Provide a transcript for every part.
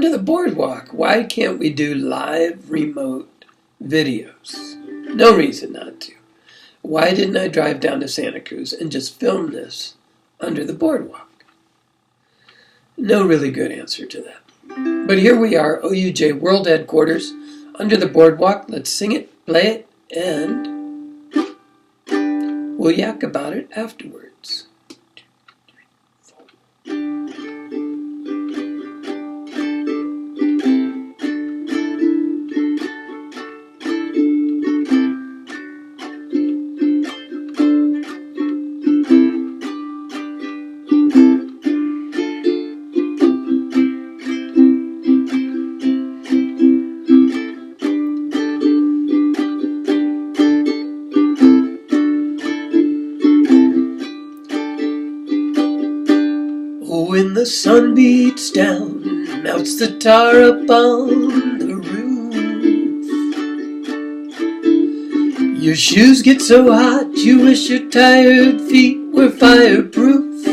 to the boardwalk. Why can't we do live remote videos? No reason not to. Why didn't I drive down to Santa Cruz and just film this under the boardwalk? No really good answer to that. But here we are, OUJ World Headquarters, under the boardwalk. Let's sing it, play it, and we'll yak about it afterwards. When the sun beats down, melts the tar up on the roof. Your shoes get so hot, you wish your tired feet were fireproof.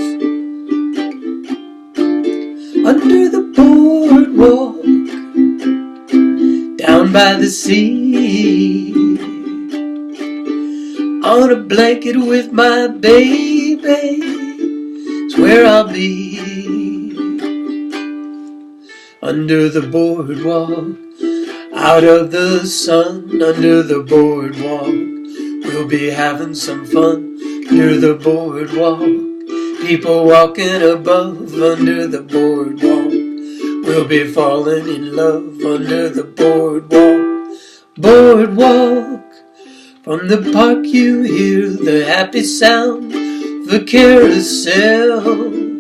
Under the boardwalk, down by the sea, on a blanket with my baby, it's where I'll be. Under the boardwalk, out of the sun, under the boardwalk, we'll be having some fun. Under the boardwalk, people walking above. Under the boardwalk, we'll be falling in love. Under the boardwalk, boardwalk, from the park you hear the happy sound of the carousel.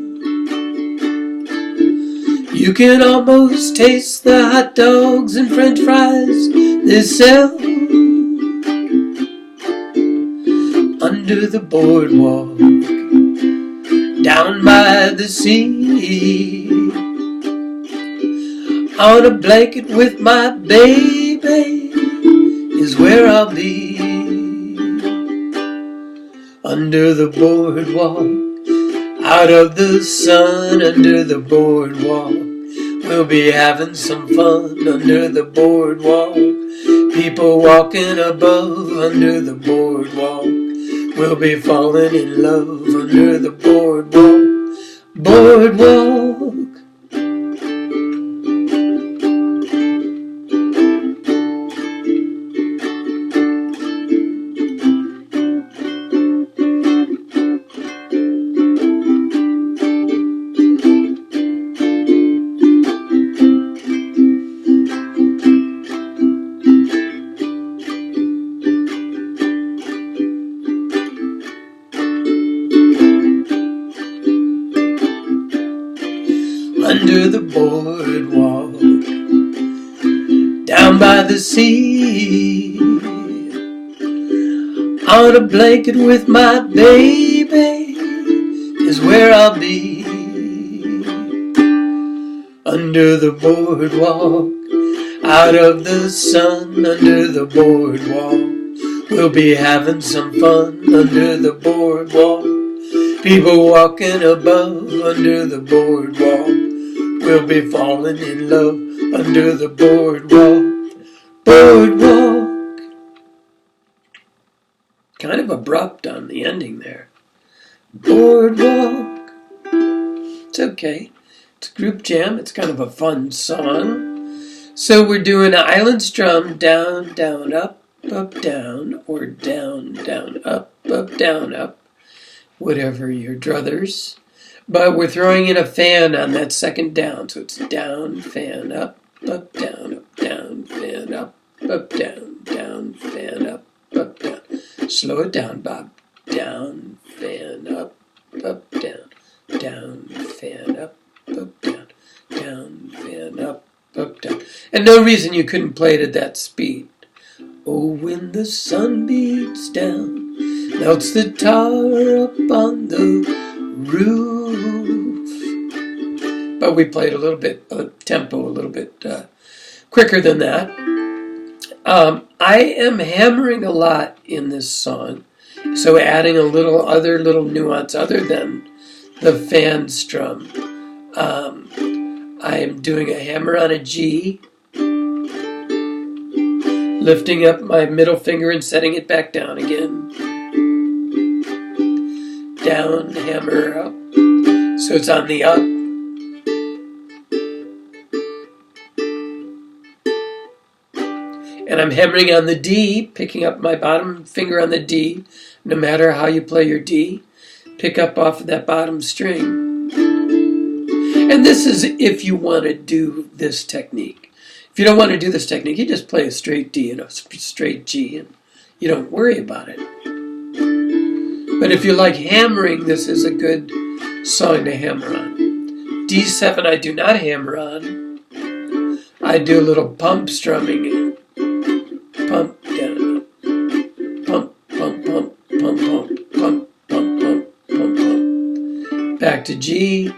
You can almost taste the hot dogs and french fries they sell. Under the boardwalk, down by the sea, on a blanket with my baby is where I'll be. Under the boardwalk, out of the sun, under the boardwalk, we'll be having some fun. Under the boardwalk, people walking above. Under the boardwalk, we'll be falling in love. Under the boardwalk, boardwalk. Under the boardwalk, down by the sea, on a blanket with my baby is where I'll be. Under the boardwalk, out of the sun, under the boardwalk, we'll be having some fun. Under the boardwalk, people walking above. Under the boardwalk, we'll be falling in love. Under the boardwalk, boardwalk. Kind of abrupt on the ending there. Boardwalk. It's okay. It's a group jam. It's kind of a fun song. So we're doing an island strum, down, down, up, down, or down, down, up, down, up. Whatever your druthers. But we're throwing in a fan on that second down. So it's down, fan, up, down, fan, up, down, fan, up, down. Slow it down, Bob. Down, fan, up, down, fan, up, down, fan, up, down. And no reason you couldn't play it at that speed. Oh, when the sun beats down, melts the tar up on the roof. But we played a little bit, tempo a little bit quicker than that. I am hammering a lot in this song, so adding a little other little nuance other than the fan strum. I'm doing a hammer on a G, lifting up my middle finger and setting it back down again. Down, hammer, up. So it's on the up. And I'm hammering on the D, picking up my bottom finger on the D. No matter how you play your D, pick up off of that bottom string. And this is if you want to do this technique. If you don't want to do this technique, you just play a straight D and a straight G, and you don't worry about it. But if you like hammering, this is a good song to hammer on. D7 I do not hammer on. I do a little pump strumming. Pump, down, pump, pump, pump, pump, pump, pump, pump, pump, pump, pump. Back to G.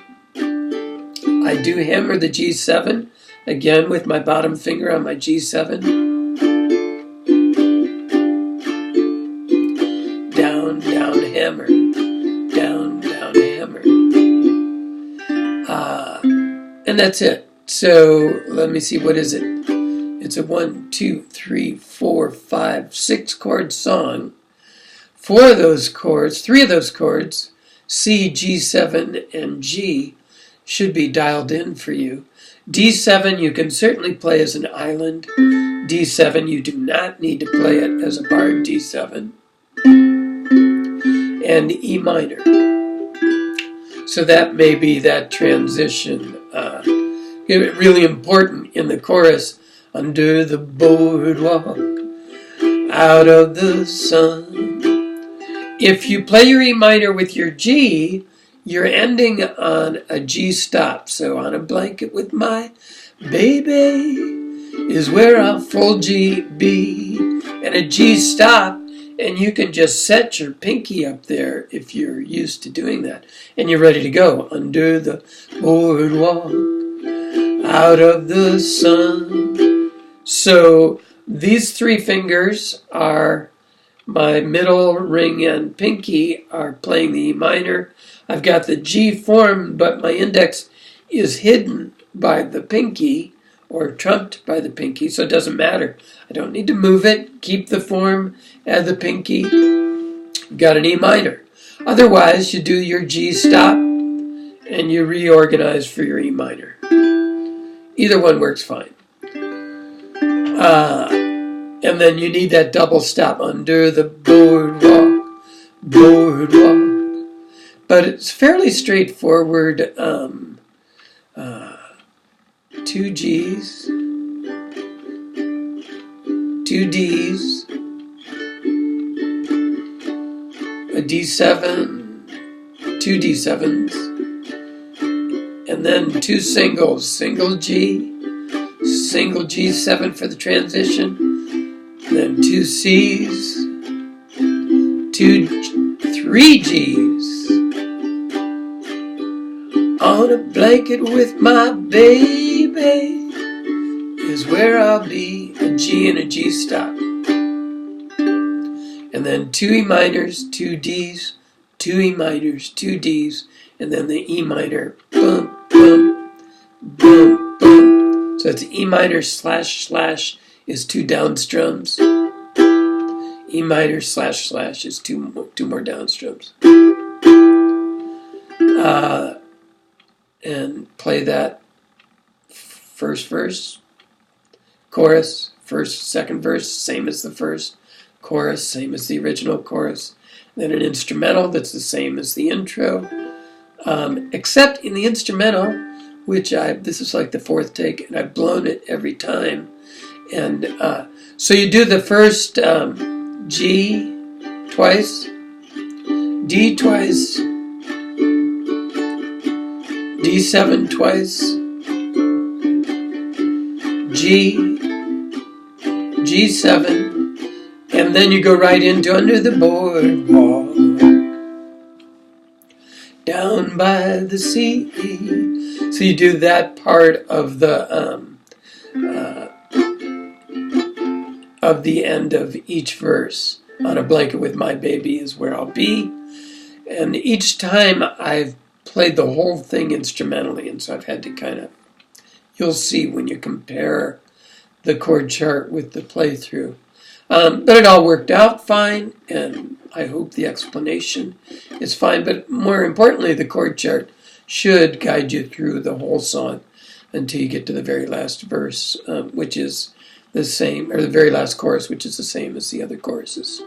I do hammer the G7, again with my bottom finger on my G7. Down, down, hammer. Down, down, hammer. And that's it. So let me see, what is it? It's a 1, 2, 3, 4, 5, 6 chord song. 4 of those chords, 3 of those chords, C, G7, and G, should be dialed in for you. D7 you can certainly play as an island. D7 you do not need to play it as a barred D7. And E minor. So that may be that transition. Really important in the chorus. Under the boardwalk, out of the sun. If you play your E minor with your G, you're ending on a G stop. So on a blanket with my baby is where I'll full G be. And a G stop, and you can just set your pinky up there if you're used to doing that. And you're ready to go. Under the boardwalk, out of the sun. So these 3 fingers are my middle, ring, and pinky are playing the E minor. I've got the G form, but my index is hidden by the pinky or trumped by the pinky, so it doesn't matter. I don't need to move it. Keep the form, add the pinky. Got an E minor. Otherwise, you do your G stop and you reorganize for your E minor. Either one works fine. And then you need that double stop under the boardwalk, boardwalk. But it's fairly straightforward. 2 G's, 2 D's, a D7, 2 D7s, and then 2 singles, single G, single G7 for the transition, then 2 C's, 3 G's. On a blanket with my baby is where I'll be, a G and a G stop. And then 2 E minors, 2 D's, 2 E minors, 2 D's, and then the E minor, boom, boom, boom, boom. So it's E minor slash slash is 2 down strums. E minor slash slash is 2 more down strums. And play that first verse, chorus, first, second verse, same as the first, chorus, same as the original chorus. Then an instrumental that's the same as the intro, except in the instrumental, which this is like the 4th take, and I've blown it every time. And so you do the first G twice, D twice, D7 twice, G, G7, and then you go right into Under the Boardwalk, down by the sea. So you do that part of the end of each verse. On a blanket with my baby is where I'll be. And each time I've played the whole thing instrumentally, and so I've had to kind of you'll see when you compare the chord chart with the playthrough. But it all worked out fine, and I hope the explanation is fine. But more importantly, the chord chart should guide you through the whole song until you get to the very last verse, which is the same, or the very last chorus, which is the same as the other choruses.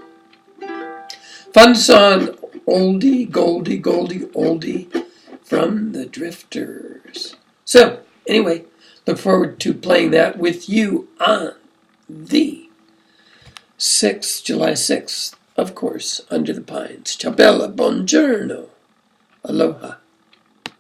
Fun song, oldie, goldie, goldie, oldie, from the Drifters. So, anyway, look forward to playing that with you on the 6th, July 6th, of course, under the pines. Ciao bella, buongiorno, aloha.